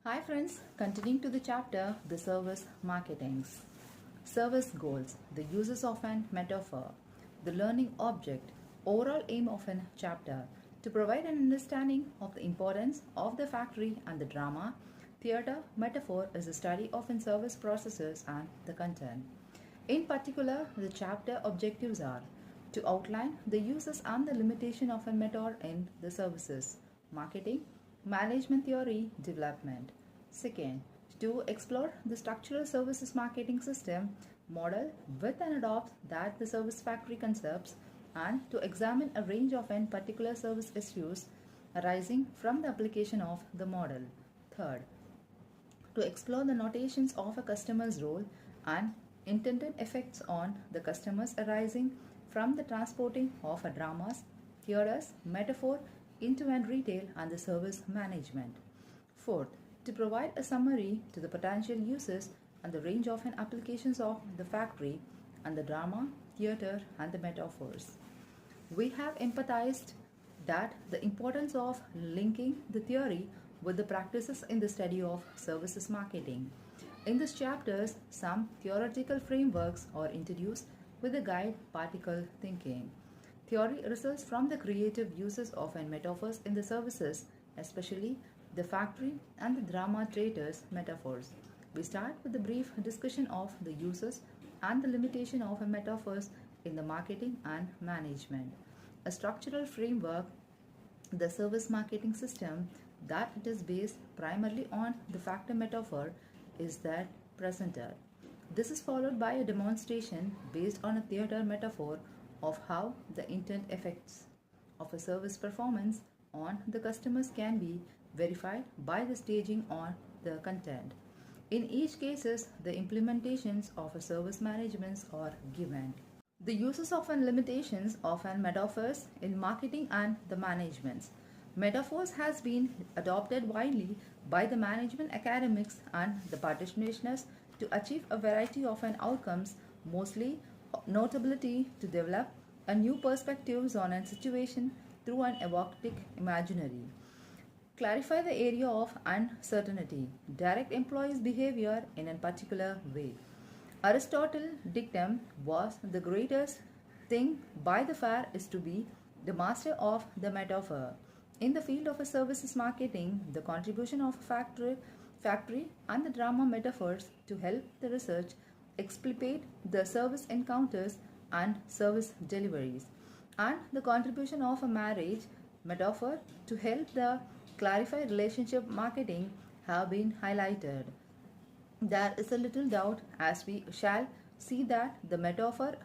Hi friends, continuing to the chapter, the service marketings. Service goals, the uses of an metaphor, the learning object, overall aim of an chapter, to provide an understanding of the importance of the factory and the drama. Theatre metaphor is the study of in service processes and the content. In particular, the chapter objectives are to outline the uses and the limitation of a metaphor in the services, marketing, management theory, development. Second, to explore the structural services marketing system model with and adopt that the service factory concepts and to examine a range of in particular service issues arising from the application of the model. Third, to explore the notations of a customer's role and intended effects on the customers arising from the transporting of a dramas, theatres, metaphor into an retail and the service management. Fourth, to provide a summary to the potential uses and the range of an applications of the factory and the drama, theatre and the metaphors. We have empathized that the importance of linking the theory with the practices in the study of services marketing. In these chapters, some theoretical frameworks are introduced with the guide particle thinking. Theory results from the creative uses of and metaphors in the services, especially the factory and the drama theatres metaphors. We start with a brief discussion of the uses and the limitation of a metaphors in the marketing and management. A structural framework, the service marketing system that it is based primarily on the factor metaphor is that presented. This is followed by a demonstration based on a theatre metaphor of how the intent effects of a service performance on the customers can be verified by the staging on the content. In each cases, the implementations of a service managements are given. The uses of and limitations of an metaphors in marketing and the managements. Metaphors has been adopted widely by the management academics and the practitioners to achieve a variety of an outcomes, mostly notability to develop a new perspectives on a situation through an evocative imaginary. Clarify the area of uncertainty. Direct employees' behavior in a particular way. Aristotle's dictum was the greatest thing by the fair is to be the master of the metaphor. In the field of a services marketing, the contribution of a factory and the drama metaphors to help the research explicate the service encounters and service deliveries, and the contribution of a marriage metaphor to help the clarify relationship marketing have been highlighted. There is a little doubt as we shall see that the metaphor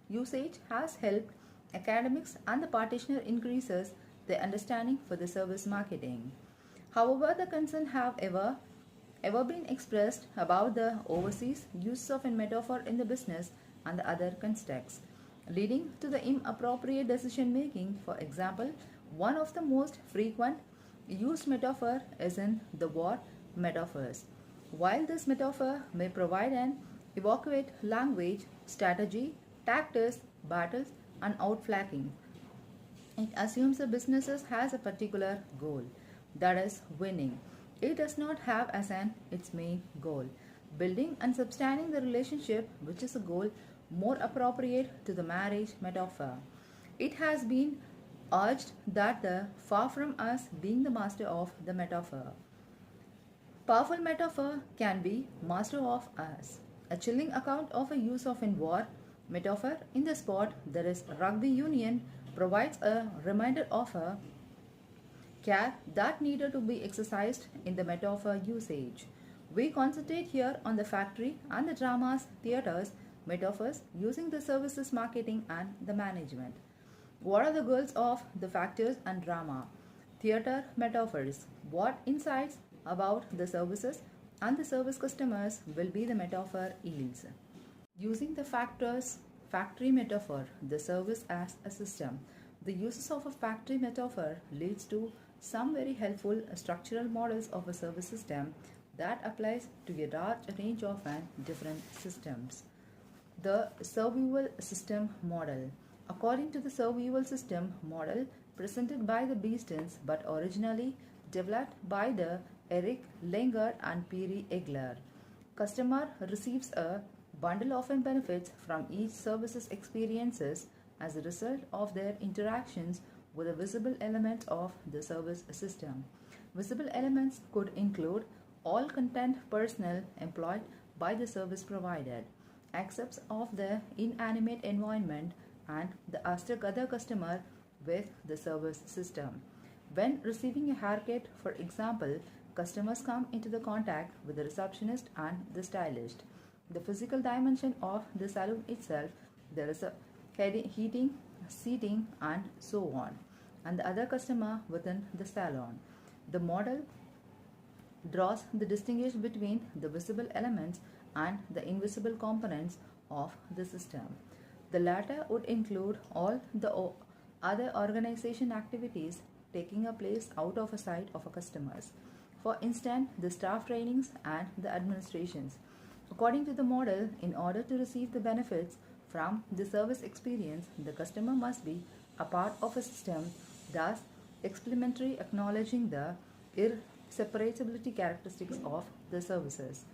usage has helped academics and the practitioner increases their understanding for the service marketing. However, the concern have ever been expressed about the overseas use of a metaphor in the business and the other contexts, leading to the inappropriate decision making. For example, one of the most frequent used metaphor is in the war metaphors. While this metaphor may provide an evocative language, strategy, tactics, battles, and outflanking, it assumes the business has a particular goal, that is, winning. It does not have as its main goal building and sustaining the relationship, which is a goal more appropriate to the marriage metaphor. It has been urged that the far from us being the master of the metaphor. Powerful metaphor can be master of us. A chilling account of a use of in war metaphor in the sport, that is rugby union, provides a reminder of a care that needed to be exercised in the metaphor usage. We concentrate here on the factory and the dramas, theatres, metaphors using the services marketing and the management. What are the goals of the factors and drama? Theatre metaphors. What insights about the services and the service customers will be the metaphor yields? Using the factors, factory metaphor, the service as a system. The uses of a factory metaphor leads to some very helpful structural models of a service system that applies to a large range of different systems. The survival system model. According to the survival system model presented by the Beestons but originally developed by the Eric Langer and Piri Egler. Customer receives a bundle of benefits from each service's experiences as a result of their interactions with the visible elements of the service system. Visible elements could include all content personnel employed by the service provider, accepts of the inanimate environment, and the other customer with the service system. When receiving a haircut, for example, customers come into the contact with the receptionist and the stylist. The physical dimension of the salon itself, there is a heating, seating, and so on, and the other customer within the salon. The model draws the distinction between the visible elements and the invisible components of the system. The latter would include all the other organization activities taking a place out of sight of a customers. For instance, the staff trainings and the administrations. According to the model, in order to receive the benefits from the service experience, the customer must be a part of a system, thus experimentally acknowledging the inseparability characteristics of the services.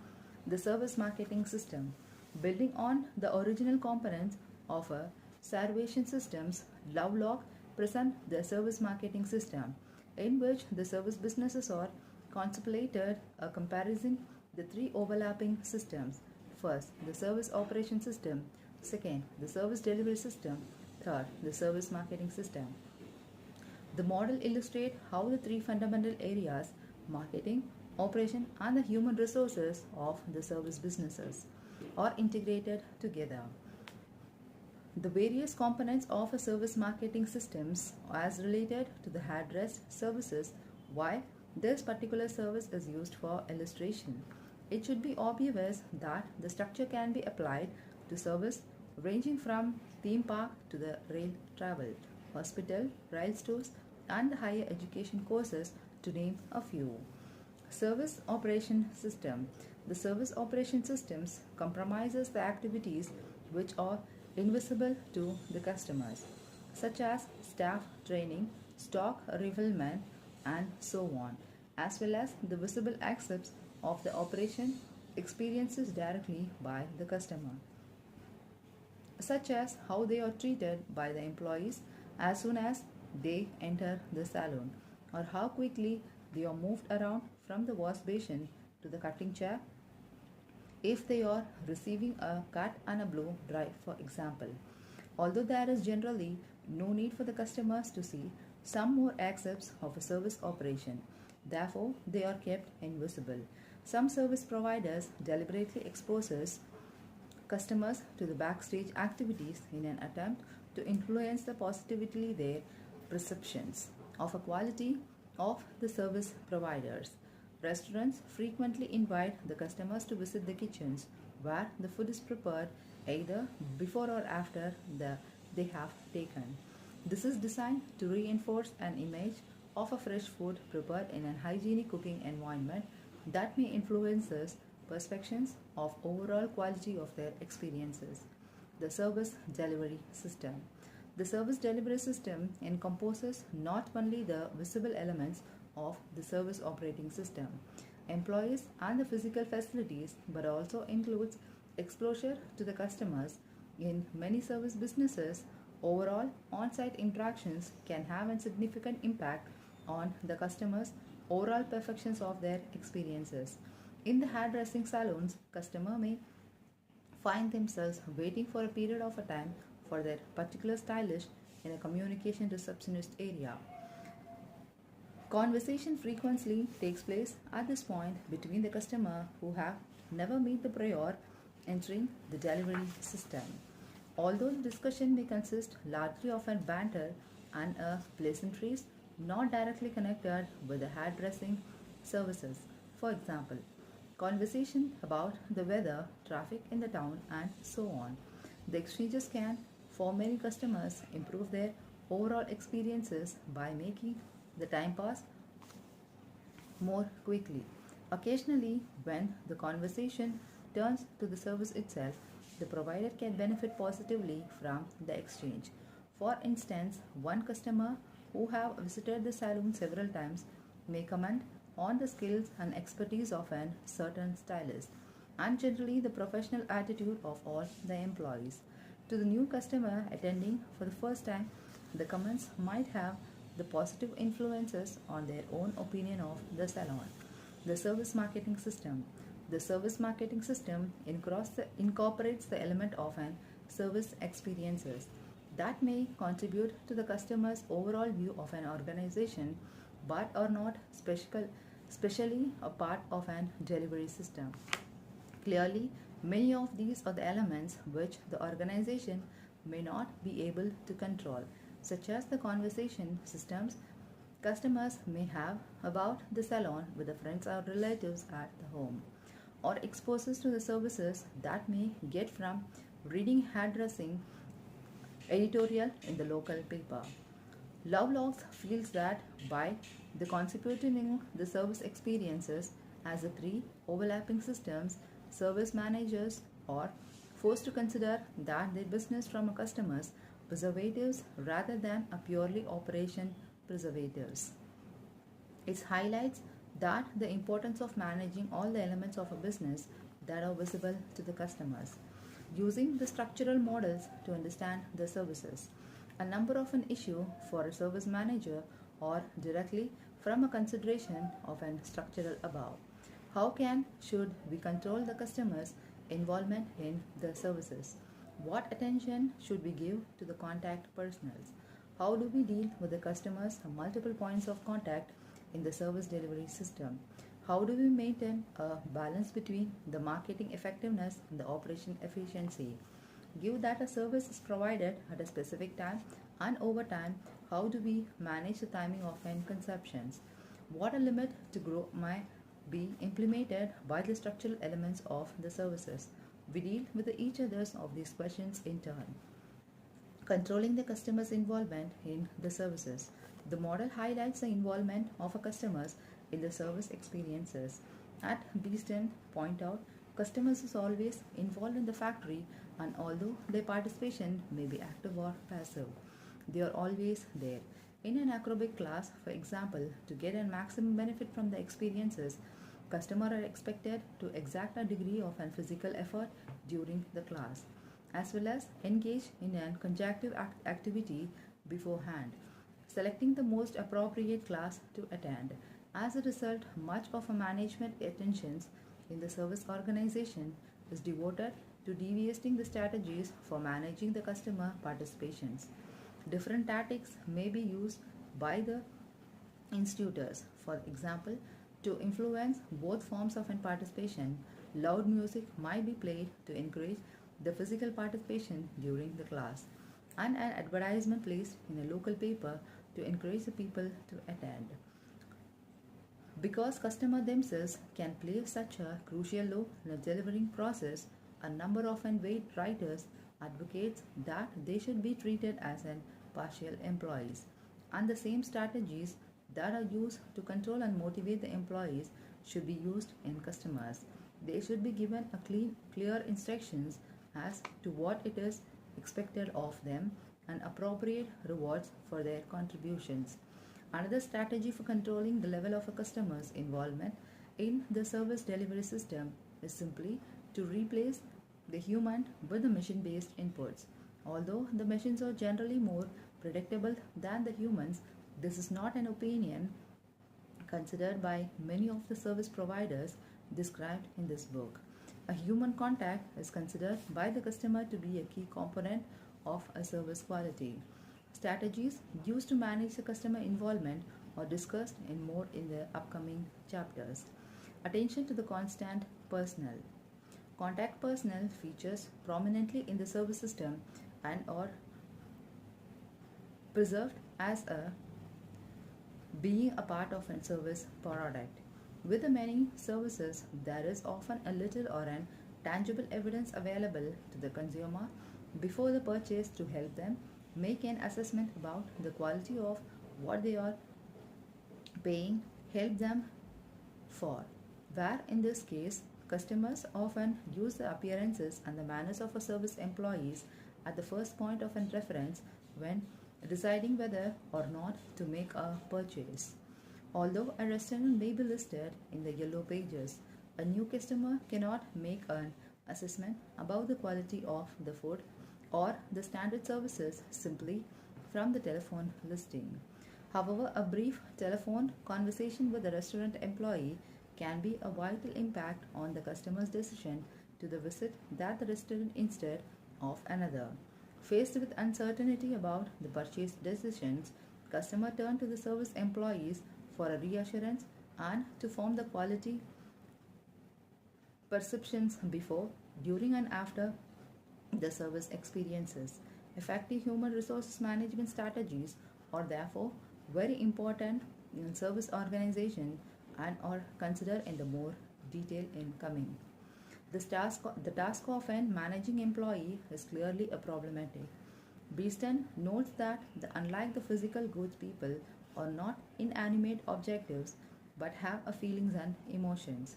The service marketing system. Building on the original components of a Sarvation Systems, Lovelock present the service marketing system, in which the service businesses are contemplated a comparison the three overlapping systems. First, the service operation system. Second, the service delivery system. Third, the service marketing system. The model illustrates how the three fundamental areas, marketing, operation, and the human resources of the service businesses, are integrated together. The various components of a service marketing systems as related to the hairdress services, why this particular service is used for illustration. It should be obvious that the structure can be applied to service ranging from theme park to the rail travel, hospital, rail stores, and the higher education courses, to name a few. Service operation system. The service operation systems comprises the activities which are invisible to the customers, such as staff training, stock refillment, and so on, as well as the visible aspects of the operation experiences directly by the customer, such as how they are treated by the employees as soon as they enter the salon, or how quickly they are moved around from the wash basin to the cutting chair if they are receiving a cut and a blow dry, for example. Although there is generally no need for the customers to see some more aspects of a service operation, therefore they are kept invisible. Some service providers deliberately exposes customers to the backstage activities in an attempt to influence the positively their perceptions of a quality of the service providers. Restaurants frequently invite the customers to visit the kitchens where the food is prepared either before or after they have taken. This is designed to reinforce an image of a fresh food prepared in a hygienic cooking environment that may influence perceptions of overall quality of their experiences. The service delivery system. The service delivery system encompasses not only the visible elements of the service operating system, employees, and the physical facilities, but also includes exposure to the customers. In many service businesses, overall on-site interactions can have a significant impact on the customers' overall perfections of their experiences. In the hairdressing salons, customer may find themselves waiting for a period of a time for their particular stylist in a communication receptionist area. Conversation frequently takes place at this point between the customer who have never met the prior entering the delivery system. Although the discussion may consist largely of a banter and pleasantries not directly connected with the hairdressing services. For example, conversation about the weather, traffic in the town, and so on. The exchanges can, for many customers, improve their overall experiences by making the time pass more quickly. Occasionally, when the conversation turns to the service itself, the provider can benefit positively from the exchange. For instance, one customer who have visited the salon several times may comment on the skills and expertise of a certain stylist and generally the professional attitude of all the employees. To the new customer attending for the first time, the comments might have the positive influences on their own opinion of the salon. The service marketing system. The service marketing system incorporates the element of an service experiences that may contribute to the customer's overall view of an organization but are not specially a part of an delivery system. Clearly, many of these are the elements which the organization may not be able to control, such as the conversation systems customers may have about the salon with the friends or relatives at the home, or exposures to the services that may get from reading hairdressing editorial in the local paper. Lovelock feels that by the constituting the service experiences as the three overlapping systems, service managers are forced to consider that their business from a customer's preservatives rather than a purely operation preservatives. It highlights that the importance of managing all the elements of a business that are visible to the customers, using the structural models to understand the services. A number of an issue for a service manager or directly from a consideration of an structural above. How should we control the customer's involvement in the services? What attention should we give to the contact personals? How do we deal with the customer's multiple points of contact in the service delivery system? How do we maintain a balance between the marketing effectiveness and the operation efficiency? Give that a service is provided at a specific time and over time, how do we manage the timing of end conceptions? What a limit to growth might be implemented by the structural elements of the services? We deal with each others of these questions in turn. Controlling the customer's involvement in the services. The model highlights the involvement of a customers in the service experiences. At Beeston point out, customers is always involved in the factory and although their participation may be active or passive, they are always there. In an acrobatic class, for example, to get a maximum benefit from the experiences, customers are expected to exact a degree of an physical effort during the class, as well as engage in a conjunctive activity beforehand, selecting the most appropriate class to attend. As a result, much of a management attentions in the service organization is devoted to deviating the strategies for managing the customer participations. Different tactics may be used by the institutors. For example, to influence both forms of participation, loud music might be played to encourage the physical participation during the class, and an advertisement placed in a local paper to encourage the people to attend. Because customers themselves can play such a crucial role in the delivering process, a number of writers advocates that they should be treated as an partial employees, and the same strategies that are used to control and motivate the employees should be used in customers. They should be given a clear instructions as to what it is expected of them and appropriate rewards for their contributions. Another strategy for controlling the level of a customer's involvement in the service delivery system is simply to replace the human with the machine-based inputs. Although the machines are generally more predictable than the humans, this is not an opinion considered by many of the service providers described in this book. A human contact is considered by the customer to be a key component of a service quality. Strategies used to manage the customer involvement are discussed in the upcoming chapters. Attention to the constant personnel. Contact personnel features prominently in the service system and are preserved as a being a part of a service product. With the many services, there is often a little or an tangible evidence available to the consumer before the purchase to help them make an assessment about the quality of what they are paying, help them for. Where in this case, customers often use the appearances and the manners of a service employees at the first point of reference when deciding whether or not to make a purchase. Although a restaurant may be listed in the yellow pages, a new customer cannot make an assessment about the quality of the food or the standard services simply from the telephone listing. However, a brief telephone conversation with a restaurant employee can be a vital impact on the customer's decision to the visit that the restaurant instead of another. Faced with uncertainty about the purchase decisions, customer turn to the service employees for a reassurance and to form the quality perceptions before, during, and after the service experiences. Effective human resources management strategies are therefore very important in service organization and are considered in the more detail in coming. The task of an managing employee is clearly a problematic. Beeston notes that unlike the physical goods, people are not inanimate objectives but have a feelings and emotions.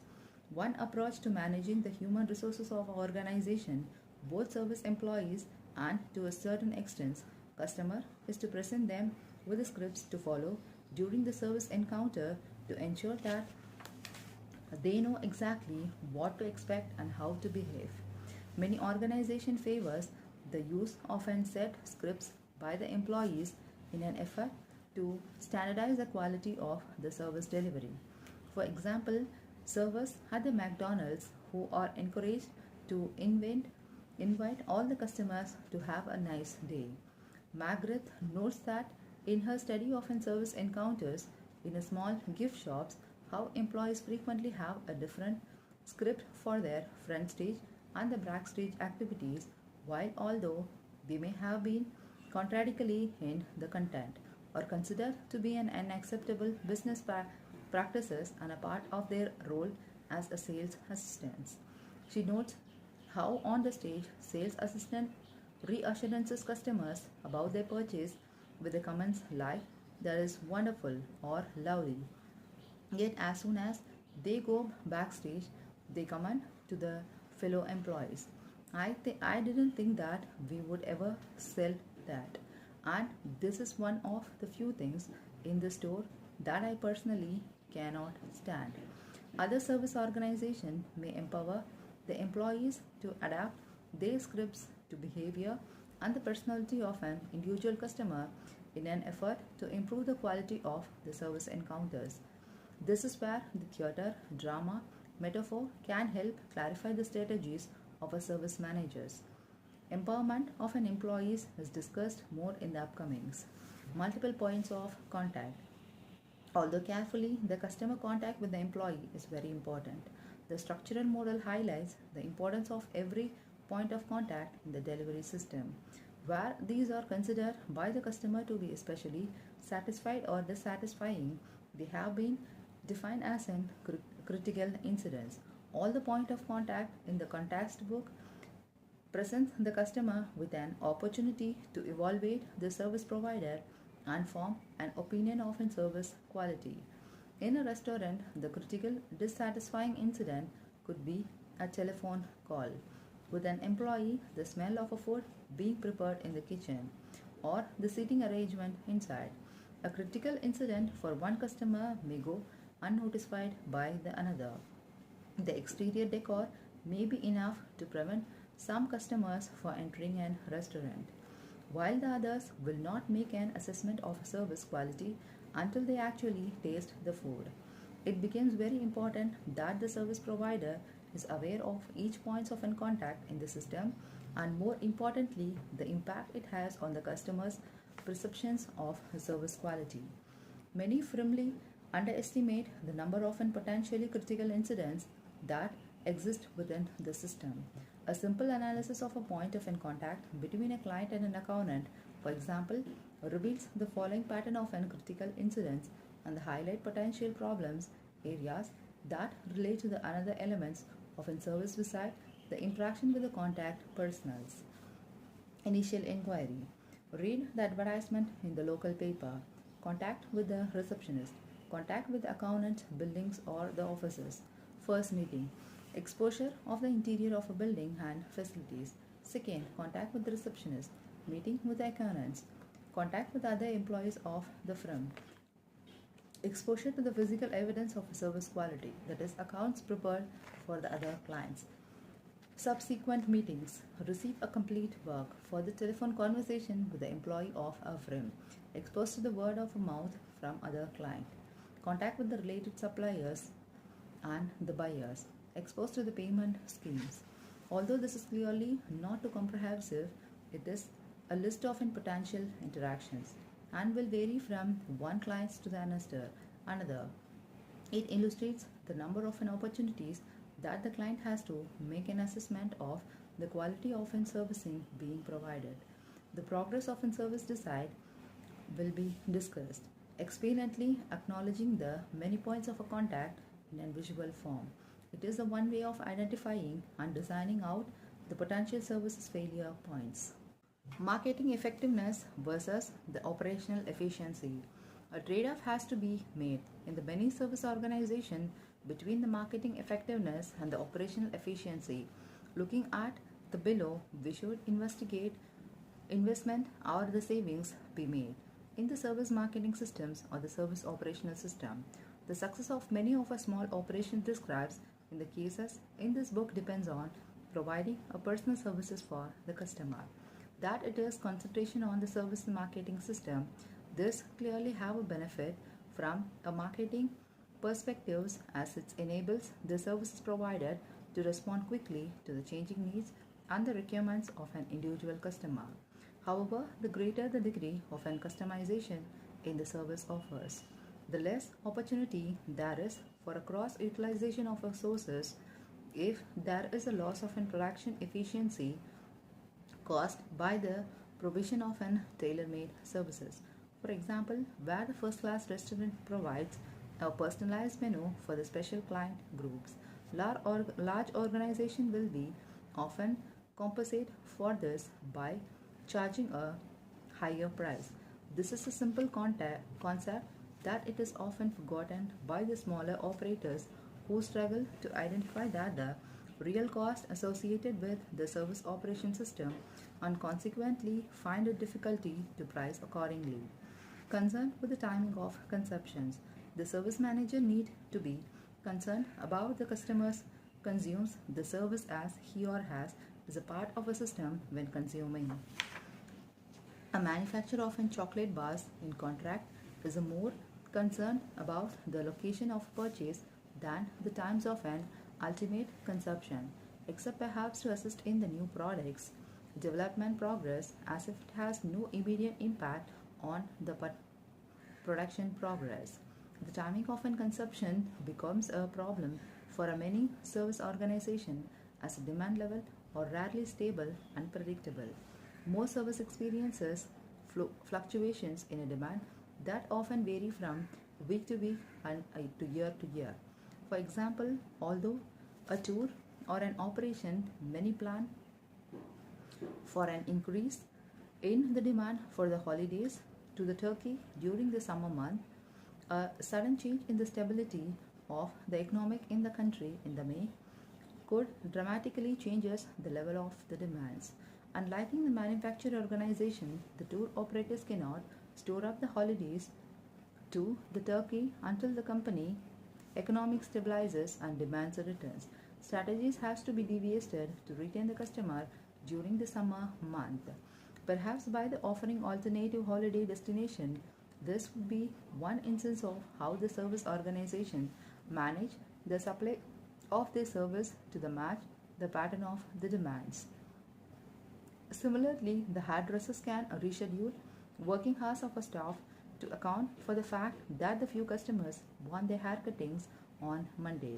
One approach to managing the human resources of an organization, both service employees and to a certain extent customer, is to present them with the scripts to follow during the service encounter to ensure that they know exactly what to expect and how to behave. Many organization favors the use of and set scripts by the employees in an effort to standardize the quality of the service delivery. For example, servers at the McDonald's who are encouraged to invite all the customers to have a nice day. Margaret notes that in her study of in-service encounters in a small gift shops, how employees frequently have a different script for their front stage and the backstage activities, while although they may have been contradictory in the content or considered to be an unacceptable business practices and a part of their role as a sales assistant. She notes how on the stage sales assistant reassurances customers about their purchase with the comments like that is wonderful or lovely. Yet as soon as they go backstage, they comment to the fellow employees. I didn't think that we would ever sell that. And this is one of the few things in the store that I personally cannot stand. Other service organizations may empower the employees to adapt their scripts to behavior and the personality of an individual customer in an effort to improve the quality of the service encounters. This is where the theater, drama, metaphor can help clarify the strategies of a service managers. Empowerment of an employee is discussed more in the upcomings. Multiple points of contact. Although carefully, the customer contact with the employee is very important. The structural model highlights the importance of every point of contact in the delivery system, where these are considered by the customer to be especially satisfied or dissatisfying. They have been defined as an critical incidents. All the point of contact in the context book presents the customer with an opportunity to evaluate the service provider and form an opinion of its service quality. In a restaurant, the critical dissatisfying incident could be a telephone call with an employee, the smell of a food being prepared in the kitchen, or the seating arrangement inside. A critical incident for one customer may go unnotified by the another. The exterior decor may be enough to prevent some customers from entering a restaurant, while the others will not make an assessment of service quality until they actually taste the food. It becomes very important that the service provider is aware of each point of contact in the system and more importantly the impact it has on the customer's perceptions of service quality. Many firmly underestimate the number of and potentially critical incidents that exist within the system. A simple analysis of a point of contact between a client and an accountant, for example, reveals the following pattern of critical incidents and highlight potential problems areas that relate to the another elements of a service beside the interaction with the contact personals. Initial inquiry. Read the advertisement in the local paper. Contact with the receptionist. Contact with the accountant, buildings or the offices. First meeting. Exposure of the interior of a building and facilities. Second, contact with the receptionist. Meeting with the accountants. Contact with other employees of the firm. Exposure to the physical evidence of service quality, that is, accounts prepared for the other clients. Subsequent meetings. Receive a complete work for the telephone conversation with the employee of a firm. Exposed to the word of mouth from other client. Contact with the related suppliers and the buyers. Exposed to the payment schemes. Although this is clearly not too comprehensive, it is a list of potential interactions and will vary from one client to the another. It illustrates the number of opportunities that the client has to make an assessment of the quality of servicing being provided. The progress of service design will be discussed, experiently acknowledging the many points of a contact in a visual form. It is the one way of identifying and designing out the potential services failure points. Marketing effectiveness versus the operational efficiency. A trade-off has to be made in the many service organization between the marketing effectiveness and the operational efficiency. Looking at the below, we should investigate investment or the savings be made in the service marketing systems or the service operational system. The success of many of our small operations describes in the cases in this book depends on providing a personal services for the customer. That it is concentration on the service marketing system. This clearly have a benefit from a marketing perspectives as it enables the services provided to respond quickly to the changing needs and the requirements of an individual customer. However, the greater the degree of an customization in the service offers, the less opportunity there is for a cross utilization of resources if there is a loss of production efficiency caused by the provision of an tailor-made services. For example, where the first-class restaurant provides a personalized menu for the special client groups, large organization will be often compensate for this by charging a higher price. This is a simple concept that it is often forgotten by the smaller operators who struggle to identify that the real cost associated with the service operation system and consequently find it difficulty to price accordingly. Concerned with the timing of consumptions, the service manager need to be concerned about the customers consumes the service as he or has is a part of a system when consuming. A manufacturer of chocolate bars in contract is a more concerned about the location of purchase than the times of an ultimate consumption, except perhaps to assist in the new products development progress as if it has no immediate impact on the production progress. The timing of consumption becomes a problem for a many service organization as a demand level are rarely stable and predictable. Most service experiences fluctuations in a demand that often vary from week to week and to year. For example, although a tour or an operation many plan for an increase in the demand for the holidays to the Turkey during the summer month, a sudden change in the stability of the economic in the country in the May could dramatically changes the level of the demands. Unlike in the manufacturer organization, the tour operators cannot store up the holidays to the Turkey until the company economic stabilizes and demands returns. Strategies has to be deviated to retain the customer during the summer month. Perhaps by the offering alternative holiday destination, this would be one instance of how the service organization manage the supply of their service to the match the pattern of the demands. Similarly, the hairdressers can reschedule working hours of a staff to account for the fact that the few customers want their hair cuttings on Monday.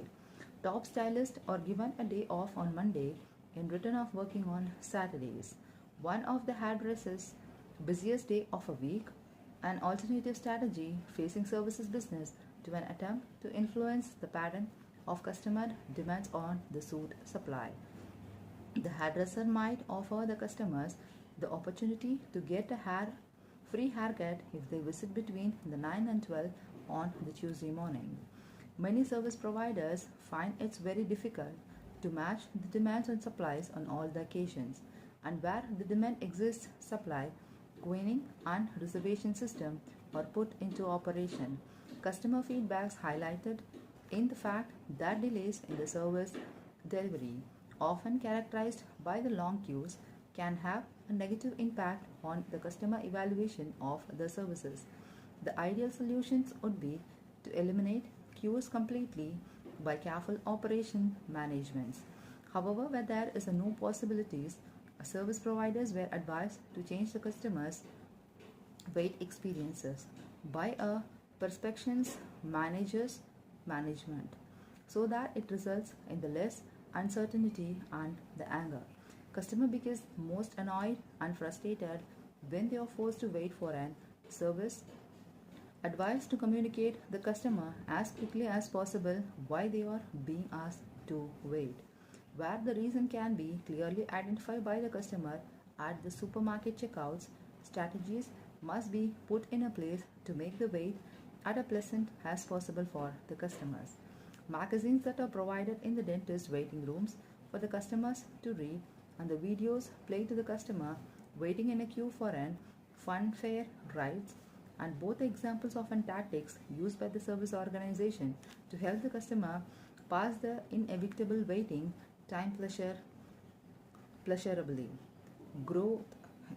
Top stylists are given a day off on Monday in return of working on Saturdays. One of the hairdressers' busiest day of a week, an alternative strategy facing services business to an attempt to influence the pattern of customer demands on the suit supply. The hairdresser might offer the customers the opportunity to get a free haircut if they visit between the 9 and 12 on the Tuesday morning. Many service providers find it's very difficult to match the demands and supplies on all the occasions, and where the demand exists, supply, queuing and reservation system are put into operation. Customer feedbacks highlighted in the fact that delays in the service delivery, often characterized by the long queues, can have a negative impact on the customer evaluation of the services. The ideal solutions would be to eliminate queues completely by careful operation management. However, where there is no possibilities, service providers were advised to change the customers' wait experiences by a perceptions managers management so that it results in the less uncertainty and the anger. Customer becomes most annoyed and frustrated when they are forced to wait for an service. Advised to communicate the customer as quickly as possible why they are being asked to wait. Where the reason can be clearly identified by the customer at the supermarket checkouts, strategies must be put in a place to make the wait as pleasant as possible for the customers. Magazines that are provided in the dentist waiting rooms for the customers to read, and the videos played to the customer waiting in a queue for an funfair rides, and both examples of an tactics used by the service organization to help the customer pass the inevitable waiting time pleasurably. Growth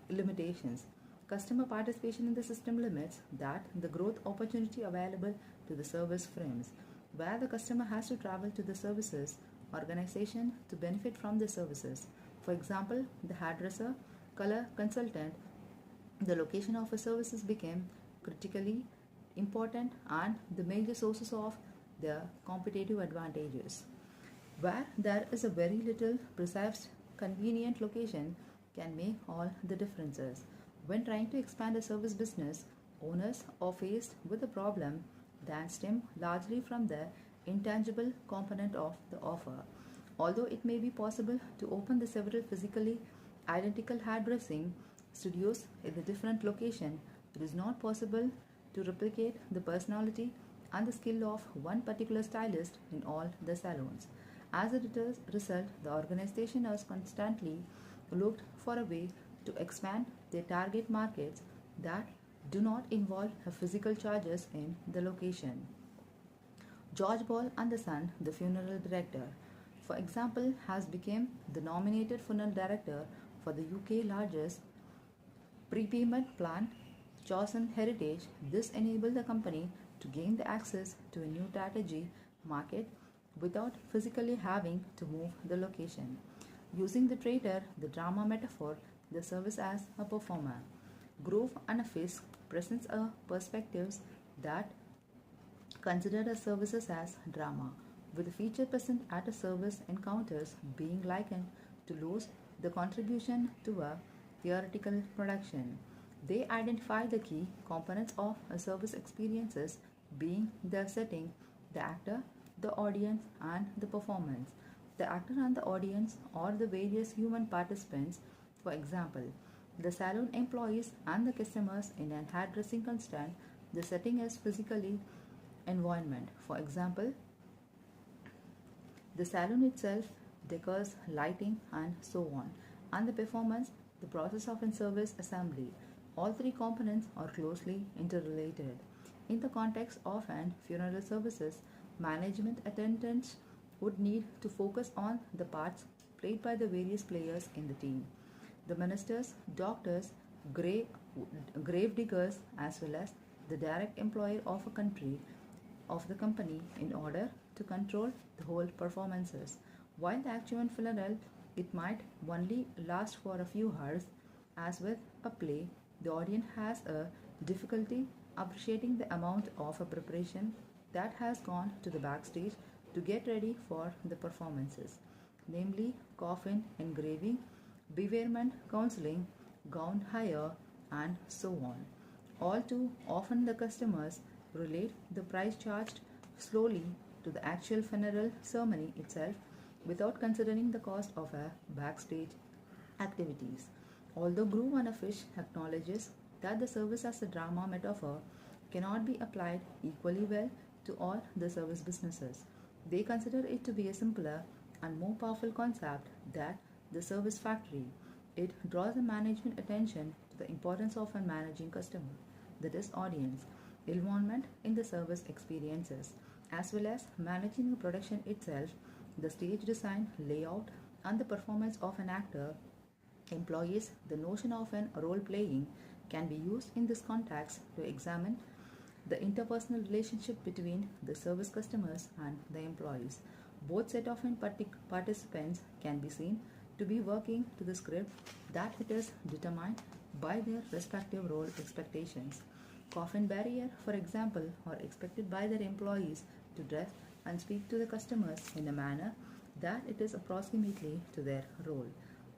limitations. Customer participation in the system limits that the growth opportunity available to the service frames, where the customer has to travel to the services organization to benefit from the services. For example, the hairdresser, color consultant, the location of a services became critically important and the major sources of their competitive advantages. Where there is a very little precise convenient location can make all the differences. When trying to expand a service business, owners are faced with a problem that stem largely from the intangible component of the offer. Although it may be possible to open the several physically identical hairdressing studios in a different location, it is not possible to replicate the personality and the skill of one particular stylist in all the salons. As a result, the organization has constantly looked for a way to expand their target markets that do not involve physical charges in the location. George Ball and the Son, the funeral director, for example, has become the nominated funeral director for the UK largest prepayment plan, chosen Heritage. This enabled the company to gain the access to a new strategy market without physically having to move the location. Using the traitor, the drama metaphor, the service as a performer. Grove and Fisk presents a perspectives that consider the services as drama, with the feature present at a service encounters being likened to lose the contribution to a theoretical production. They identify the key components of a service experiences being the setting, the actor, the audience, and the performance. The actor and the audience are the various human participants. For example, the salon employees and the customers in an hairdressing constant. The setting is physically environment. For example, the salon itself, decors, lighting, and so on. And the performance, the process of in-service assembly. All three components are closely interrelated. In the context of an funeral services, management attendants would need to focus on the parts played by the various players in the team. The ministers, doctors, grave diggers, as well as the direct employer of a country of the company in order to control the whole performances. While the actual funeral, it might only last for a few hours. As with a play, the audience has a difficulty appreciating the amount of a preparation that has gone to the backstage to get ready for the performances, namely coffin engraving, bereavement counseling, gown hire, and so on. All too often, the customers relate the price charged slowly to the actual funeral ceremony itself without considering the cost of a backstage activities. Although Groove and a Fish acknowledges that the service as a drama metaphor cannot be applied equally well to all the service businesses, they consider it to be a simpler and more powerful concept than the service factory. It draws the management attention to the importance of a managing customer, that is, audience. involvement in the service experiences, as well as managing the production itself, the stage design, layout, and the performance of an actor. Employees, the notion of an role playing can be used in this context to examine the interpersonal relationship between the service customers and the employees. Both set of participants can be seen to be working to the script that it is determined by their respective role expectations. Coffin barrier, for example, are expected by their employees to dress and speak to the customers in a manner that it is approximately to their role.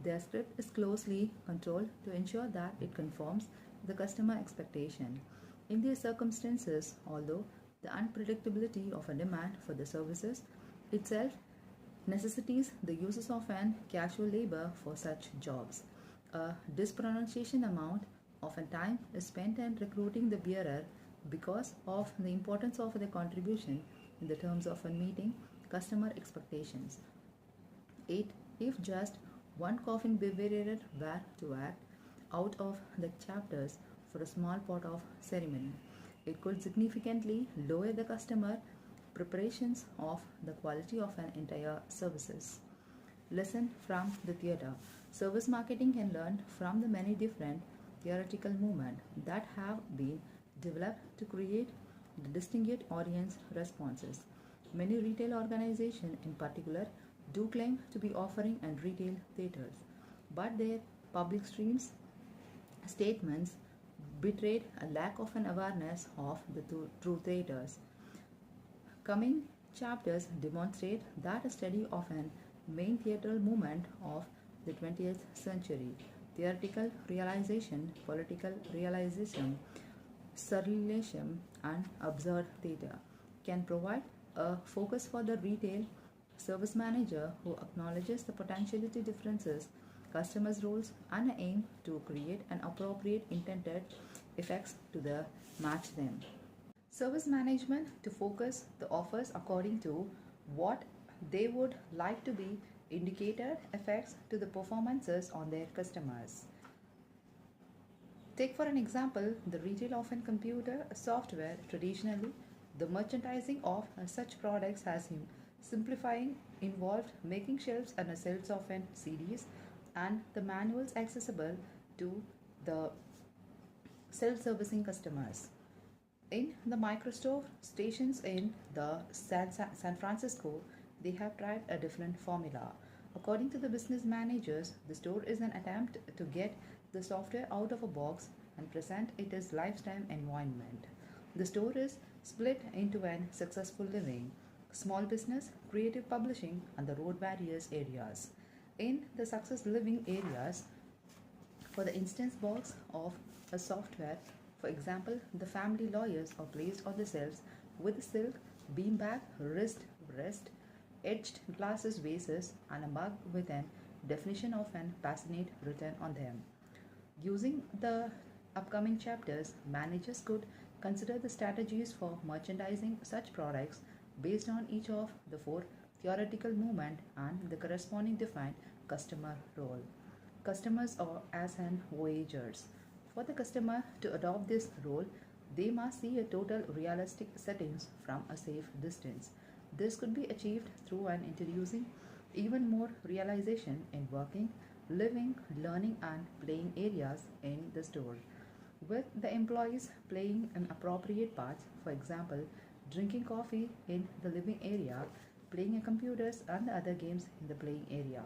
Their script is closely controlled to ensure that it conforms to the customer expectation. In these circumstances, although the unpredictability of a demand for the services itself necessitates the uses of an casual labor for such jobs, a dispronunciation amount of time is spent in recruiting the bearer because of the importance of their contribution in the terms of meeting customer expectations. 8. If just one coffin bearer were to act out of the chapters for a small part of ceremony, it could significantly lower the customer preparations of the quality of an entire services. Lesson from the theater. Service marketing can learn from the many different theoretical movements that have been developed to create the distinguished audience responses. Many retail organizations in particular do claim to be offering and retail theaters, but their public streams statements betrayed a lack of an awareness of the true theaters. Coming chapters demonstrate that a study of an main theatrical movement of the 20th century, theoretical realization, political realization, surrealism, and absurd theater, can provide a focus for the retail service manager who acknowledges the potentiality differences, customers' roles, and aim to create an appropriate intended effects to match them. Service management to focus the offers according to what they would like to be indicated effects to the performances on their customers. Take for an example the retail of an computer software. Traditionally, the merchandising of such products has simplifying involved making shelves and shelves of CDs and the manuals accessible to the self-servicing customers. In the microstore stations in the San Francisco, they have tried a different formula. According to the business managers, the store is an attempt to get the software out of a box and present it as lifetime environment. The store is split into an successful living, small business, creative publishing, and the road barriers areas. In the success living areas, for the instance box of a software, for example, the family lawyers are placed on the shelves with silk, beanbag, rest, etched glasses vases, and a mug with an definition of an passionate written on them. Using the upcoming chapters, managers could consider the strategies for merchandising such products based on each of the four theoretical movement and the corresponding defined customer role. Customers are as an voyagers. For the customer to adopt this role, they must see a total realistic settings from a safe distance. This could be achieved through an introducing even more realization in working, living, learning, and playing areas in the store, with the employees playing an appropriate parts, for example, drinking coffee in the living area, playing computers and the other games in the playing area.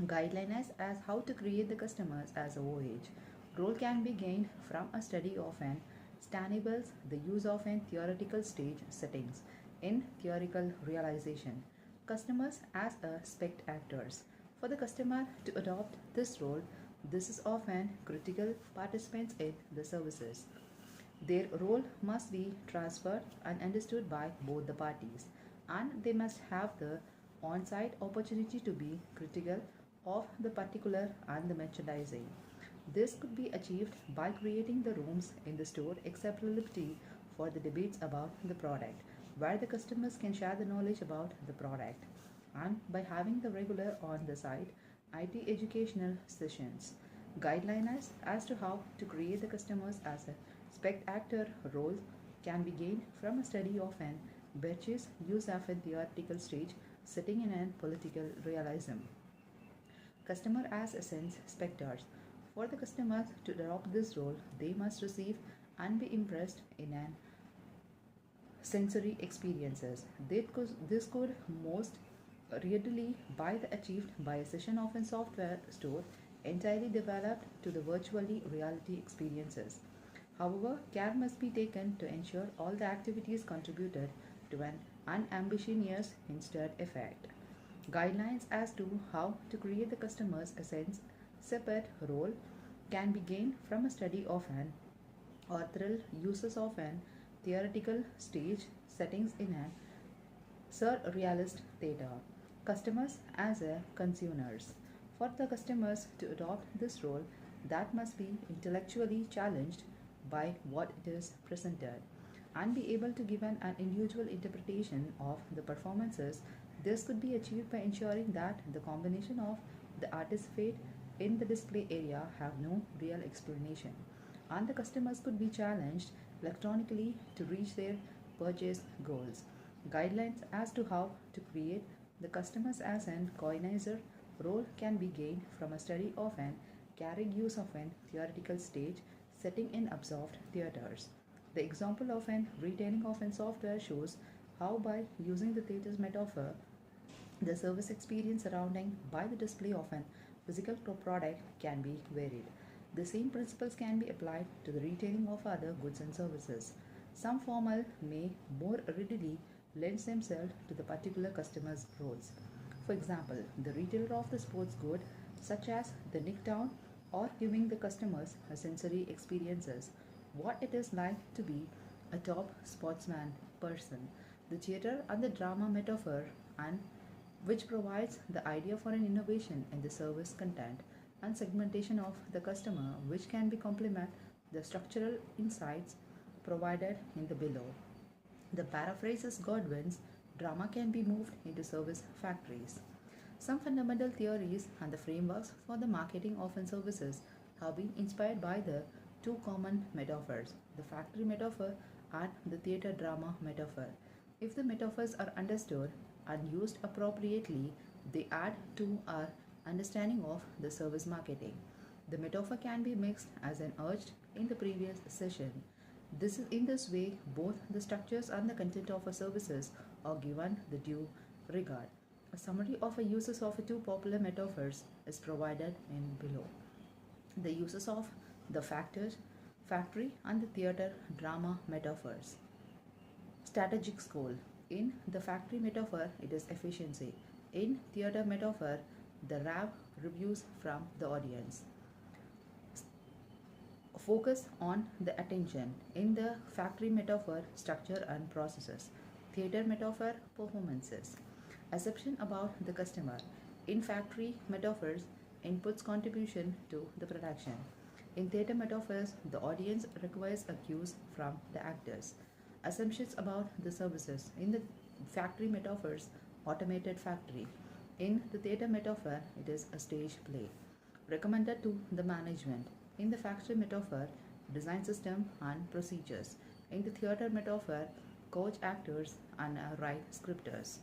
Guidelines as how to create the customers as a voyage. Role can be gained from a study of an Stanibles, the use of an theoretical stage settings in theoretical realization. Customers as a spectators. For the customer to adopt this role, this is often critical participants in the services. Their role must be transferred and understood by both the parties, and they must have the on site opportunity to be critical of the particular and the merchandising. This could be achieved by creating the rooms in the store acceptability for the debates about the product, where the customers can share the knowledge about the product, and by having the regular on the site IT educational sessions. Guidelines as to how to create the customers as a spectator role can be gained from a study of an Birch's use of a theoretical stage setting in a political realism. Customer as essence spectators. For the customers to adopt this role, they must receive and be impressed in an sensory experiences. This could most readily be achieved by a session of a software store entirely developed to the virtually reality experiences. However, care must be taken to ensure all the activities contributed to an unambiguous instant effect. Guidelines as to how to create the customer's essence separate role can be gained from a study of an authorial uses of an theoretical stage settings in a surrealist theater. Customers as a consumers. For the customers to adopt this role, that must be intellectually challenged by what it is presented and be able to give an individual interpretation of the performances. This could be achieved by ensuring that the combination of the artifact in the display area have no real explanation, and the customers could be challenged electronically to reach their purchase goals. Guidelines as to how to create the customers as an coinizer role can be gained from a study of an carried use of an theoretical stage setting in absorbed theaters. The example of an retailing of an software shows how by using the theater's metaphor, the service experience surrounding by the display of an physical product can be varied. The same principles can be applied to the retailing of other goods and services. Some formal may more readily lend themselves to the particular customer's roles. For example, the retailer of the sports good, such as the Nicktown, or giving the customers a sensory experiences, what it is like to be a top sportsman person. The theater and the drama metaphor, and which provides the idea for an innovation in the service content and segmentation of the customer, which can be complement the structural insights provided in the below. The paraphrases Godwin's drama can be moved into service factories. Some fundamental theories and the frameworks for the marketing of services have been inspired by the two common metaphors, the factory metaphor and the theater drama metaphor. If the metaphors are understood and used appropriately, they add to our understanding of the service marketing. The metaphor can be mixed as an urged in the previous session. In this way, both the structures and the content of our services are given the due regard. A summary of the uses of two popular metaphors is provided in below. The uses of the factory and the theater drama metaphors. Strategic goal. In the factory metaphor, it is efficiency. In theater metaphor, the reviews from the audience. Focus on the attention. In the factory metaphor, structure and processes. Theater metaphor, performances. Assumption about the customer. In factory metaphors, inputs contribution to the production. In theater metaphors, the audience requires a cues from the actors. Assumptions about the services. In the factory metaphors, automated factory. In the theater metaphor, it is a stage play. Recommended to the management. In the factory metaphor, design system and procedures. In the theater metaphor, coach actors and write scripters.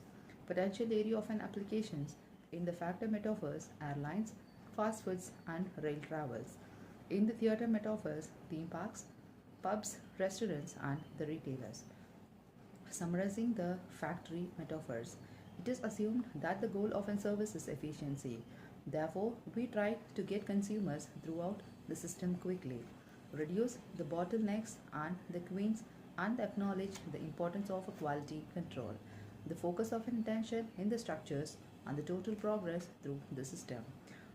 Potential area of an applications. In the factor metaphors, airlines, fast foods and rail travels. In the theater metaphors, theme parks, pubs, restaurants and the retailers. Summarizing the factory metaphors, it is assumed that the goal of a service is efficiency. Therefore, we try to get consumers throughout the system quickly, reduce the bottlenecks and the queens, and acknowledge the importance of a quality control. The focus of attention in the structures and the total progress through the system.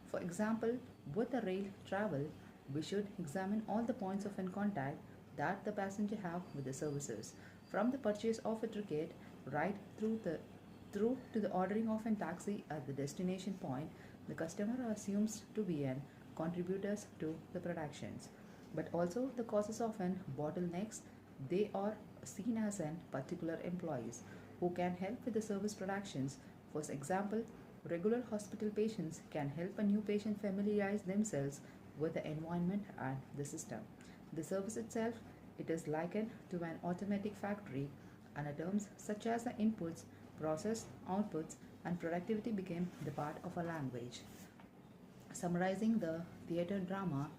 For example, with the rail travel, we should examine all the points of contact that the passenger have with the services, from the purchase of a ticket right through to the ordering of a taxi at the destination point. The customer assumes to be an contributors to the productions, but also the causes of an bottlenecks. They are seen as an particular employees who can help with the service productions. For example, regular hospital patients can help a new patient familiarize themselves with the environment and the system. The service itself It is likened to an automatic factory, and terms such as the inputs, process, outputs, and productivity became the part of a language. Summarizing the theatre drama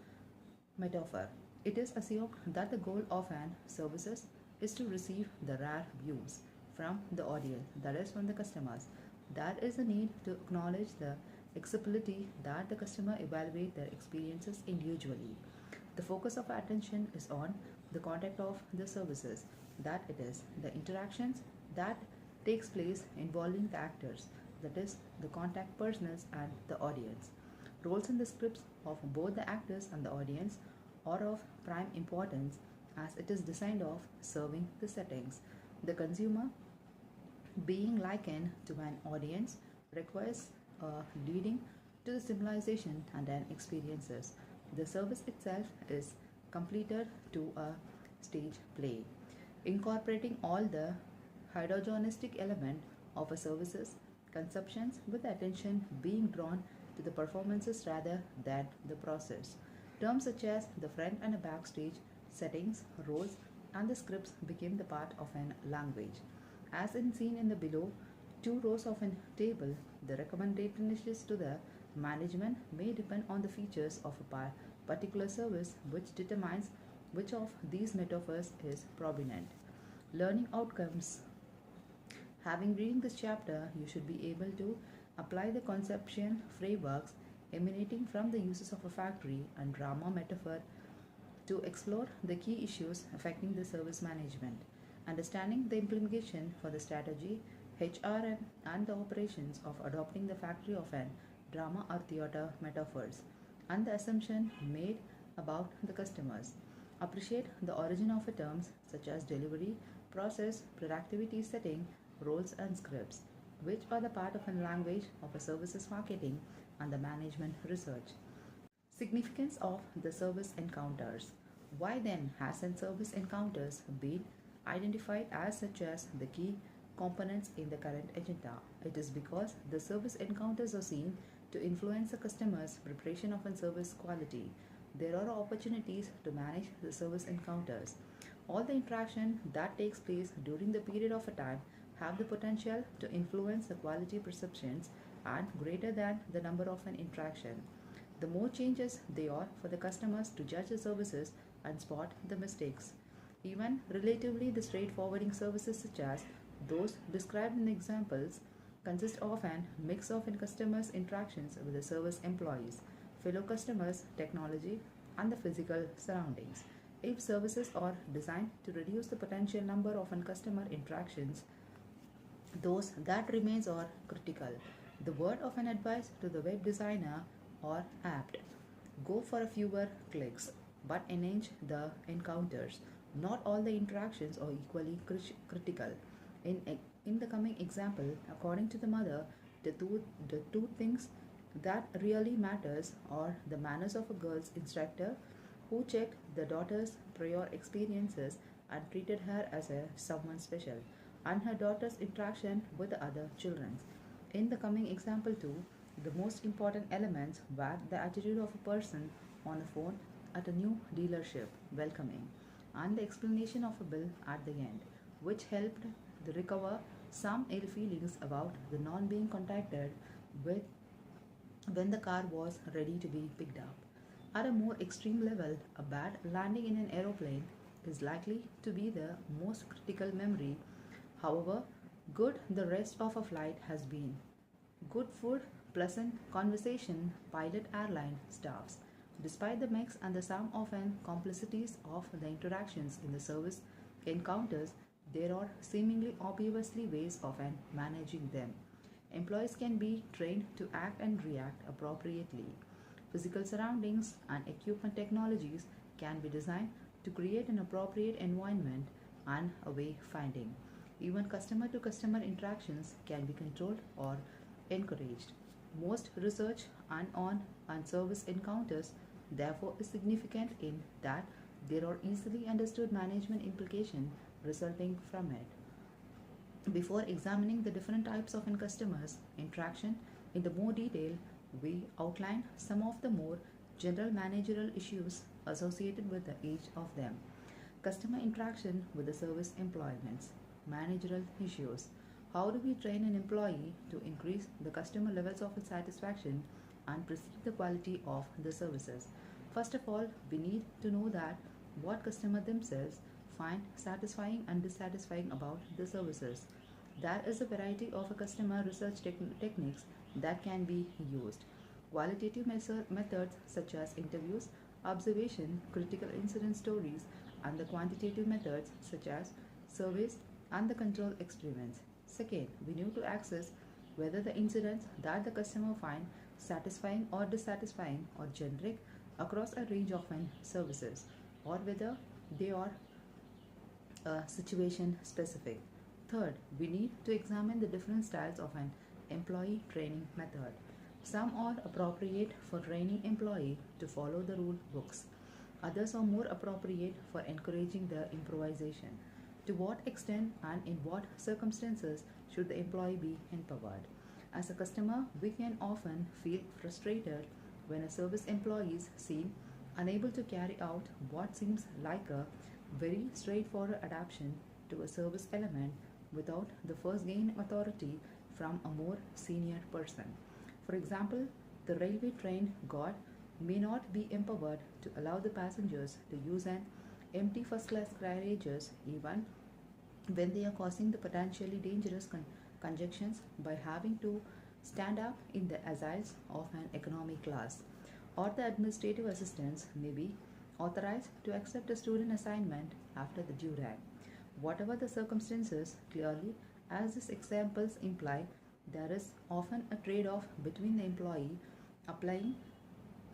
metaphor, it is assumed that the goal of an services is to receive the rare views from the audience, that is, from the customers. There is a need to acknowledge the acceptability that the customer evaluate their experiences individually. The focus of attention is on the content of the services, that it is the interactions that takes place involving the actors, that is the contact persons and the audience. Roles in the scripts of both the actors and the audience are of prime importance as it is designed of serving the settings. The consumer being likened to an audience requires leading to the symbolization and an experiences. The service itself is completed to a stage play, incorporating all the hydrogenistic element of a service's conceptions with attention being drawn to the performances rather than the process. Terms such as the front and the backstage, settings, roles, and the scripts became the part of an language. As in seen in the below two rows of a table, the recommendations to the management may depend on the features of a particular service, which determines which of these metaphors is prominent. Learning outcomes. Having reading this chapter, you should be able to apply the conception frameworks emanating from the uses of a factory and drama metaphor to explore the key issues affecting the service management, understanding the implication for the strategy, HRM, and the operations of adopting the factory of an drama or theater metaphors, and the assumption made about the customers. Appreciate the origin of the terms such as delivery, process, productivity setting, roles, and scripts, which are the part of a language of a services marketing and the management research. Significance of the service encounters. Why then has and service encounters been identified as such as the key components in the current agenda? It is because the service encounters are seen to influence the customer's preparation of a service quality. There are opportunities to manage the service encounters. All the interaction that takes place during the period of a time have the potential to influence the quality perceptions and greater than the number of an interaction. The more changes they are for the customers to judge the services and spot the mistakes. Even relatively the straightforwarding services such as those described in the examples consist of an mix of in customers' interactions with the service employees, fellow customers, technology, and the physical surroundings. If services are designed to reduce the potential number of customer interactions, those that remains are critical. The word of an advice to the web designer are apt. Go for a fewer clicks, but enhance the encounters. Not all the interactions are equally critical. In the coming example, according to the mother, the two things that really matters are the manners of a girl's instructor who checked the daughter's prior experiences and treated her as a someone special, and her daughter's interaction with the other children. In the coming example too, the most important elements were the attitude of a person on a phone at a new dealership welcoming, and the explanation of a bill at the end, which helped to recover some ill feelings about the non being contacted with when the car was ready to be picked up. At a more extreme level, a bad landing in an aeroplane is likely to be the most critical memory. However, good the rest of a flight has been. Good food, pleasant conversation, pilot airline staffs. Despite the mix and the sum of and complexities of the interactions in the service encounters, there are seemingly obviously ways of managing them. Employees can be trained to act and react appropriately. Physical surroundings and equipment technologies can be designed to create an appropriate environment and a way finding. Even customer to customer interactions can be controlled or encouraged. Most research and service encounters therefore is significant in that there are easily understood management implications resulting from it. Before examining the different types of customers interaction in the more detail, we outline some of the more general managerial issues associated with each of them. Customer interaction with the service employments. Managerial issues. How do we train an employee to increase the customer levels of satisfaction and perceive the quality of the services? First of all, we need to know that what customers themselves find satisfying and dissatisfying about the services. There is a variety of a customer research techniques that can be used. Qualitative methods such as interviews, observation, critical incident stories, and the quantitative methods such as surveys and the control experiments. Second, we need to access whether the incidents that the customer find satisfying or dissatisfying or generic across a range of services, or whether they are situation specific. Third, we need to examine the different styles of an employee training method. Some are appropriate for training employee to follow the rule books. Others are more appropriate for encouraging the improvisation. To what extent and in what circumstances should the employee be empowered? As a customer, we can often feel frustrated when a service employee is seen unable to carry out what seems like a very straightforward adaptation to a service element without the first gain authority from a more senior person. For example, the railway train guard may not be empowered to allow the passengers to use an empty first class carriages even when they are causing the potentially dangerous conjunctions by having to stand up in the aisles of an economy class, or the administrative assistants may be authorized to accept a student assignment after the due time. Whatever the circumstances, clearly, as these examples imply, there is often a trade-off between the employee applying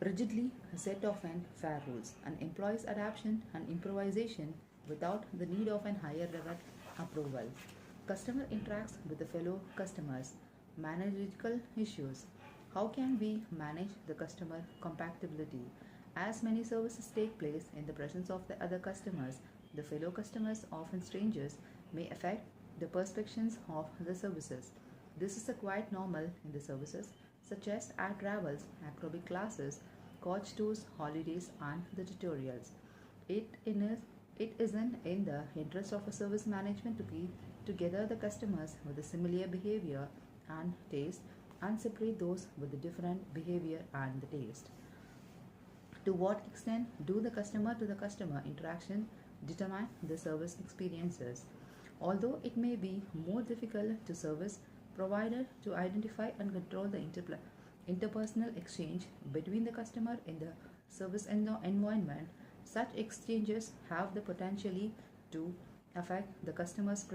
rigidly a set of fair rules and employees' adaptation and improvisation without the need of an higher level approval. Customer interacts with the fellow customers. Managerial issues. How can we manage the customer compatibility? As many services take place in the presence of the other customers, the fellow customers, often strangers, may affect the perceptions of the services. This is a quite normal in the services such as ad travels, acrobic classes, coach tours, holidays, and the tutorials. It isn't in the interest of a service management to be together the customers with a similar behavior and taste and separate those with the different behavior and the taste. To what extent do the customer to the customer interaction determine the service experiences? Although it may be more difficult to service provider to identify and control the interpersonal exchange between the customer in the service environment, such exchanges have the potentially to affect the customer's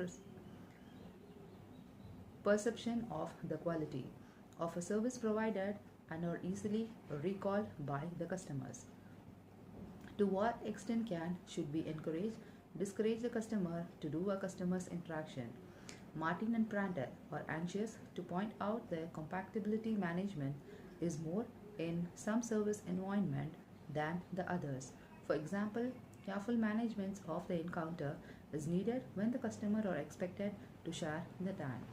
perception of the quality of a service provided and are easily recalled by the customers. To what extent should we discourage the customer to do a customer's interaction? Martin and Prandtl are anxious to point out that compatibility management is more in some service environment than the others. For example, careful management of the encounter is needed when the customer are expected to share the time,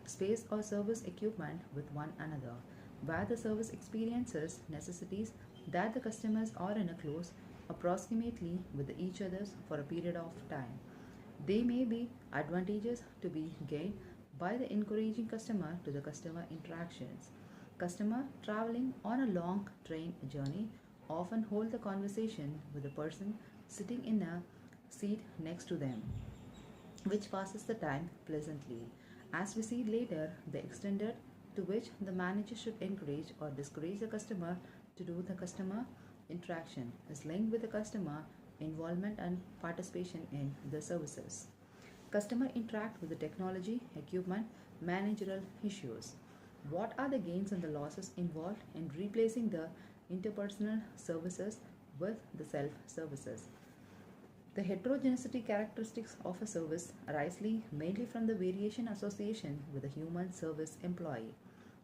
space or service equipment with one another, where the service experiences necessities that the customers are in a close approximately with each other for a period of time. They may be advantages to be gained by the encouraging customer to the customer interactions. Customer traveling on a long train journey often hold the conversation with the person sitting in a seat next to them, which passes the time pleasantly. As we see later, the extended to which the manager should encourage or discourage the customer to do the customer interaction is linked with the customer involvement and participation in the services. Customer interact with the technology, equipment, managerial issues. What are the gains and the losses involved in replacing the interpersonal services with the self-services? The heterogeneity characteristics of a service arise mainly from the variation association with a human service employee.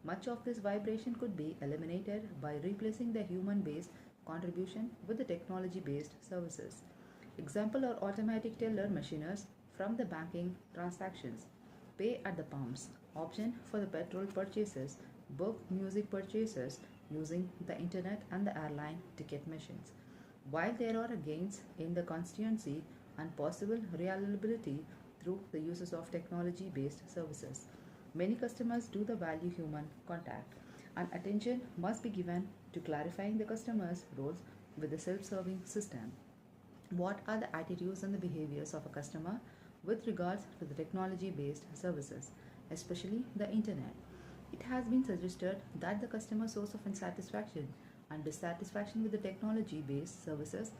Much of this vibration could be eliminated by replacing the human-based contribution with the technology-based services. Example are automatic teller machiners from the banking transactions, pay at the pumps, option for the petrol purchases, book music purchases using the internet and the airline ticket machines. While there are gains in the constituency and possible reliability through the uses of technology-based services. Many customers do the value human contact, and attention must be given to clarifying the customer's roles with the self-serving system. What are the attitudes and the behaviors of a customer with regards to the technology-based services, especially the internet? It has been suggested that the customer source of unsatisfaction and dissatisfaction with the technology-based services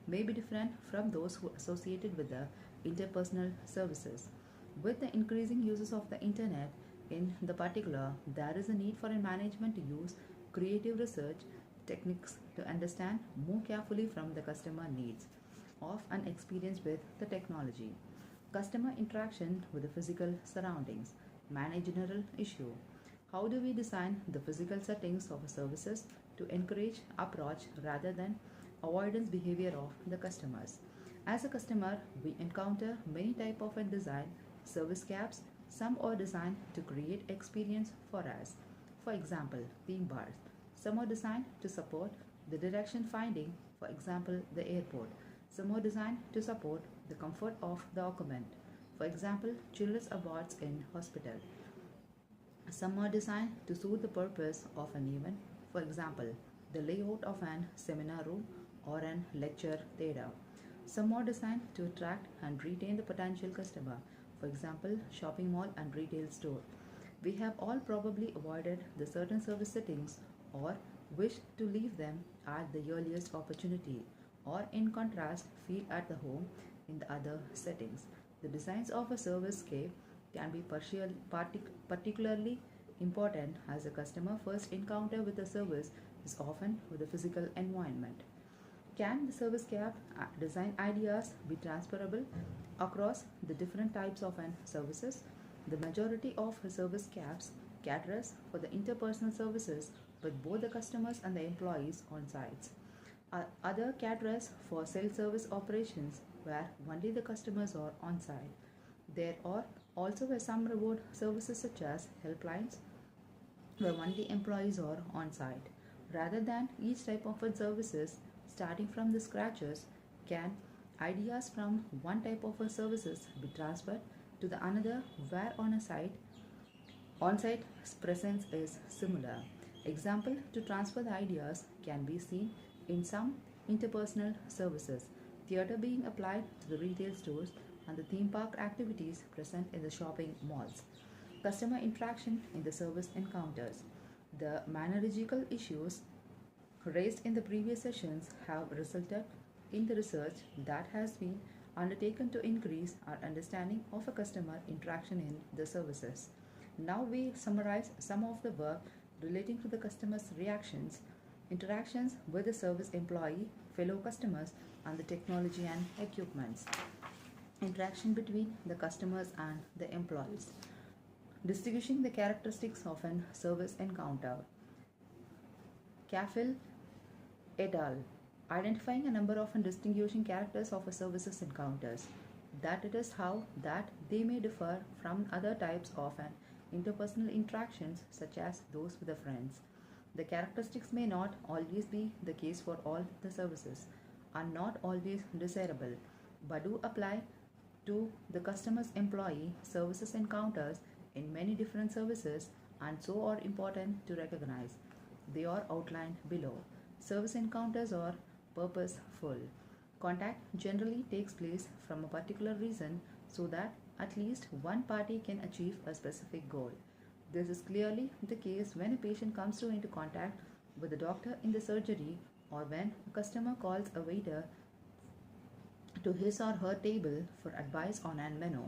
may be different from those who associated with the interpersonal services. With the increasing uses of the internet in the particular, there is a need for a management to use creative research techniques to understand more carefully from the customer needs of an experience with the technology. Customer interaction with the physical surroundings. Managerial issue. How do we design the physical settings of services to encourage approach rather than avoidance behavior of the customers? As a customer, we encounter many type of and design service gaps. Some are designed to create experience for us. For example, theme bars. Some are designed to support the direction finding, for example, the airport. Some are designed to support the comfort of the occupant, for example, children's awards in hospital. Some are designed to suit the purpose of an event, for example, the layout of an seminar room or an lecture theatre. Some are designed to attract and retain the potential customer, for example, shopping mall and retail store. We have all probably avoided the certain service settings or wish to leave them at the earliest opportunity, or in contrast, feel at the home in the other settings. The designs of a service scape can be particularly important as a customer first encounter with a service is often with the physical environment. Can the service scape design ideas be transferable across the different types of services? The majority of service scapes caters for the interpersonal services with both the customers and the employees on sites. Other caterers for self-service operations where only the customers are on site. There are also some reward services such as helplines where only employees are on site. Rather than each type of services starting from the scratches, can ideas from one type of services be transferred to the another where on-site presence is similar? Example to transfer the ideas can be seen in some interpersonal services, theatre being applied to the retail stores and the theme park activities present in the shopping malls. Customer interaction in the service encounters. The managerial issues raised in the previous sessions have resulted in the research that has been undertaken to increase our understanding of a customer interaction in the services. Now we summarize some of the work relating to the customer's reactions, interactions with the service employee, fellow customers, and the technology and equipments. Interaction between the customers and the employees. Distinguishing the characteristics of an service encounter. Caffel et al. Identifying a number of distinguishing characters of a services encounters. That it is how that they may differ from other types of an interpersonal interactions such as those with the friends. The characteristics may not always be the case for all the services, are not always desirable, but do apply to the customer's employee services encounters in many different services and so are important to recognize. They are outlined below. Service encounters are purposeful. Contact generally takes place from a particular reason so that at least one party can achieve a specific goal. This is clearly the case when a patient comes into contact with a doctor in the surgery or when a customer calls a waiter to his or her table for advice on a menu.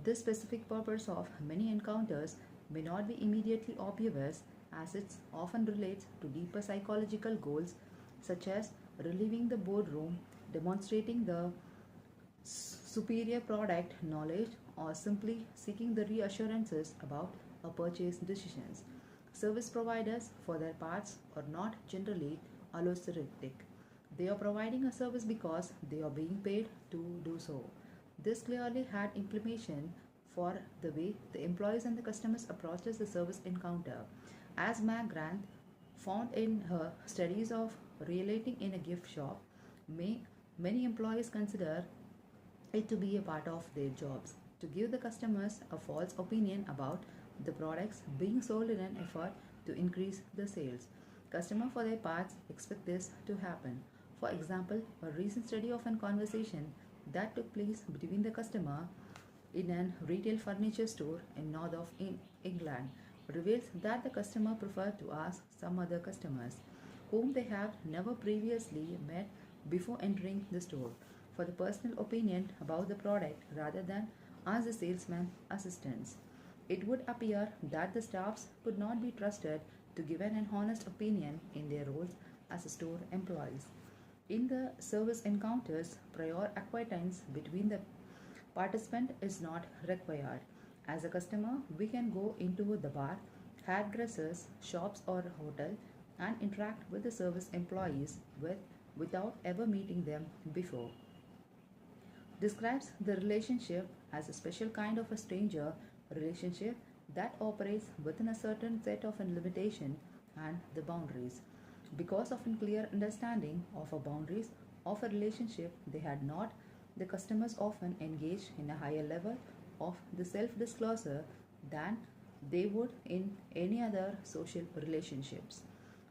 This specific purpose of many encounters may not be immediately obvious as it often relates to deeper psychological goals such as relieving the boardroom, demonstrating the superior product knowledge, or simply seeking the reassurances about a purchase decisions. Service providers, for their parts, are not generally altruistic. They are providing a service because they are being paid to do so. This clearly had implication for the way the employees and the customers approaches the service encounter. As Meg Grant found in her studies of relating in a gift shop, many employees consider it to be a part of their jobs, to give the customers a false opinion about the products being sold in an effort to increase the sales. Customers, for their parts, expect this to happen. For example, a recent study of a conversation that took place between the customer in a retail furniture store in north of England reveals that the customer preferred to ask some other customers whom they have never previously met before entering the store for the personal opinion about the product rather than ask the salesman assistants. It would appear that the staffs could not be trusted to give an honest opinion in their roles as store employees. In the service encounters, prior acquaintance between the participant is not required. As a customer, we can go into the bar, hairdressers, shops, or hotel and interact with the service employees without ever meeting them before. Describes the relationship as a special kind of a stranger relationship that operates within a certain set of limitation and the boundaries. Because of a clear understanding of a boundaries of a relationship they had not, the customers often engage in a higher level of the self-disclosure than they would in any other social relationships.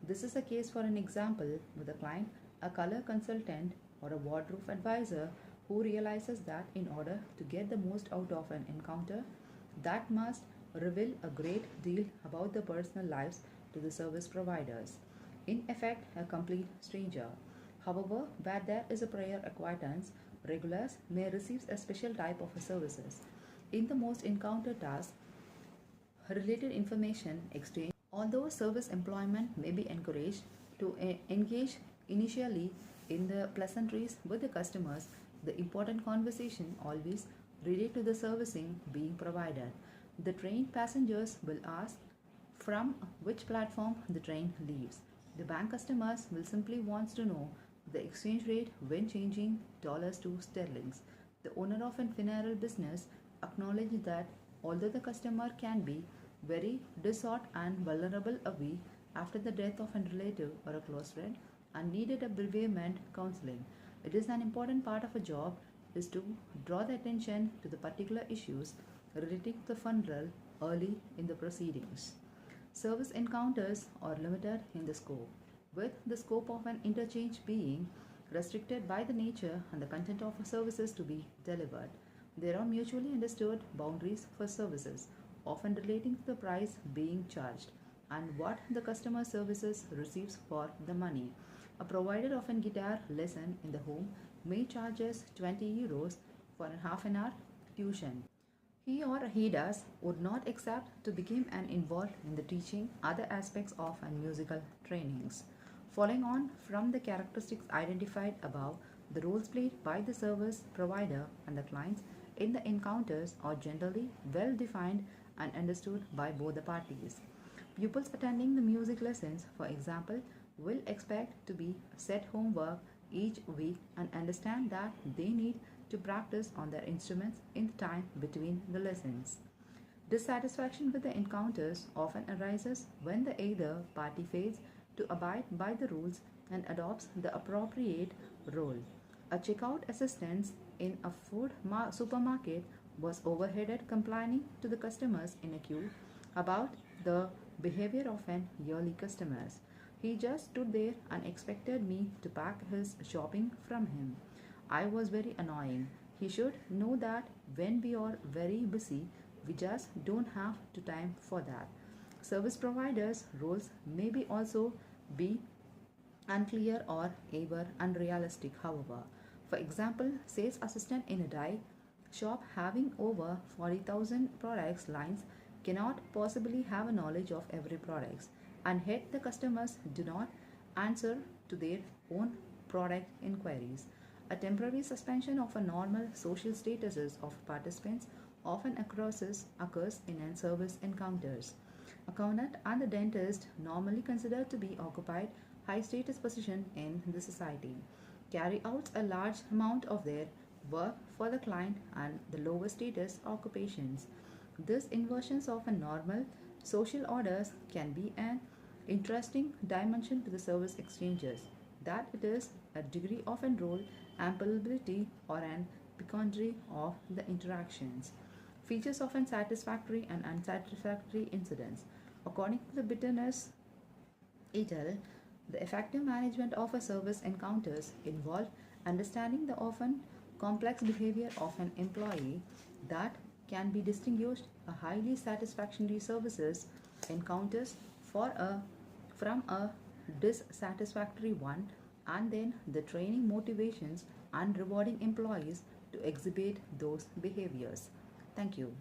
This is a case for an example with a client, a color consultant, or a wardrobe advisor who realizes that in order to get the most out of an encounter, that must reveal a great deal about the personal lives to the service providers. In effect, a complete stranger. However, where there is a prior acquaintance, regulars may receive a special type of services. In the most encounter task, related information exchange, although service employment may be encouraged to engage initially in the pleasantries with the customers, the important conversation always relate to the servicing being provided. The train passengers will ask from which platform the train leaves. The bank customers will simply want to know the exchange rate when changing dollars to sterlings. The owner of a funeral business acknowledged that although the customer can be very distraught and vulnerable a week after the death of a relative or a close friend and needed a bereavement counseling, it is an important part of a job is to draw the attention to the particular issues relating to the funeral early in the proceedings. Service encounters are limited in the scope, with the scope of an interchange being restricted by the nature and the content of services to be delivered. There are mutually understood boundaries for services, often relating to the price being charged and what the customer services receives for the money. A provider of a guitar lesson in the home may charge us 20 euros for a half an hour tuition. He or he does would not accept to become an involved in the teaching other aspects of and musical trainings. Following on from the characteristics identified above, the roles played by the service provider and the clients in the encounters are generally well defined and understood by both the parties. Pupils attending the music lessons, for example, will expect to be set homework each week and understand that they need to practice on their instruments in the time between the lessons. Dissatisfaction with the encounters often arises when the either party fails to abide by the rules and adopts the appropriate role. A checkout assistant in a supermarket was overheaded complaining to the customers in a queue about the behavior of an yearly customers. He just stood there and expected me to pack his shopping from him. I was very annoying. He should know that when we are very busy, we just don't have the time for that. Service providers' roles may be also be unclear or ever unrealistic, however. For example, sales assistant in a dye shop having over 40,000 products lines cannot possibly have a knowledge of every product, and yet the customers do not answer to their own product inquiries. A temporary suspension of a normal social statuses of participants often occurs in an service encounters. Accountant and the dentist, normally considered to be occupied high status position in the society, carry out a large amount of their work for the client and the lower status occupations. This inversions of a normal social orders can be an interesting dimension to the service exchanges, that it is a degree of enroll, amplability, or an piquancy of the interactions. Features of unsatisfactory and unsatisfactory incidents. According to the bitterness Etel, the effective management of a service encounters involve understanding the often complex behavior of an employee that can be distinguished a highly satisfactory services encounters from a dissatisfactory one, and then the training motivations and rewarding employees to exhibit those behaviors. Thank you.